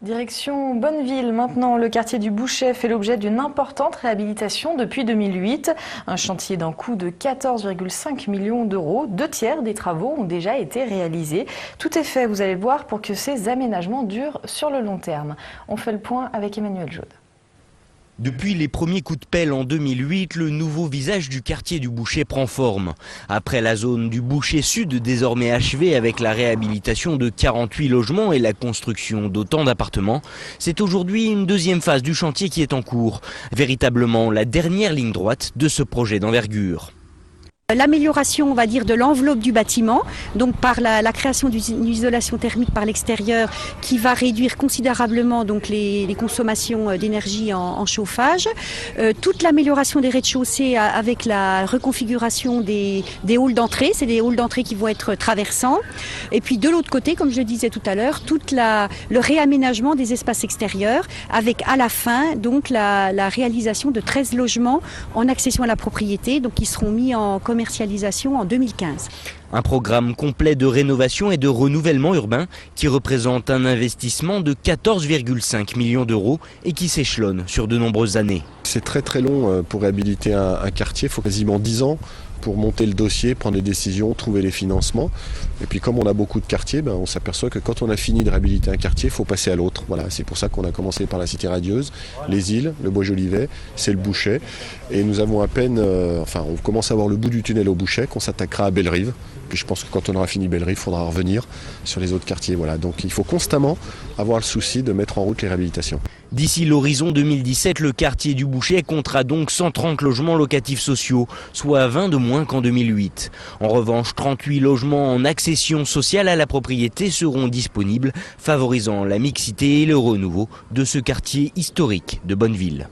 Direction Bonneville, maintenant, le quartier du Bouchet fait l'objet d'une importante réhabilitation depuis 2008. Un chantier d'un coût de 14,5 millions d'euros. 2/3 des travaux ont déjà été réalisés. Tout est fait, vous allez le voir, pour que ces aménagements durent sur le long terme. On fait le point avec Emmanuel Jaude. Depuis les premiers coups de pelle en 2008, le nouveau visage du quartier du Bouchet prend forme. Après la zone du Bouchet Sud, désormais achevée avec la réhabilitation de 48 logements et la construction d'autant d'appartements, c'est aujourd'hui une deuxième phase du chantier qui est en cours. Véritablement la dernière ligne droite de ce projet d'envergure. L'amélioration, on va dire, de l'enveloppe du bâtiment, donc par la création d'une isolation thermique par l'extérieur qui va réduire considérablement donc les consommations d'énergie en chauffage. Toute l'amélioration des rez-de-chaussée avec la reconfiguration des halls d'entrée, c'est des halls d'entrée qui vont être traversants. Et puis de l'autre côté, comme je le disais tout à l'heure, le réaménagement des espaces extérieurs avec à la fin donc la réalisation de 13 logements en accession à la propriété, donc qui seront mis en commercialisation en 2015. Un programme complet de rénovation et de renouvellement urbain qui représente un investissement de 14,5 millions d'euros et qui s'échelonne sur de nombreuses années. C'est très très long pour réhabiliter un quartier, il faut quasiment 10 ans pour monter le dossier, prendre les décisions, trouver les financements. Et puis comme on a beaucoup de quartiers, on s'aperçoit que quand on a fini de réhabiliter un quartier, il faut passer à l'autre. Voilà, c'est pour ça qu'on a commencé par la Cité Radieuse, les Îles, le Bois-Jolivet, c'est le Bouchet. Et nous avons à peine, on commence à voir le bout du tunnel au Bouchet, qu'on s'attaquera à Bellerive. Puis je pense que quand on aura fini Bellerive, il faudra revenir sur les autres quartiers. Voilà. Donc il faut constamment avoir le souci de mettre en route les réhabilitations. D'ici l'horizon 2017, le quartier du Bouchet comptera donc 130 logements locatifs sociaux, soit 20 de moins qu'en 2008. En revanche, 38 logements en accession sociale à la propriété seront disponibles, favorisant la mixité et le renouveau de ce quartier historique de Bonneville.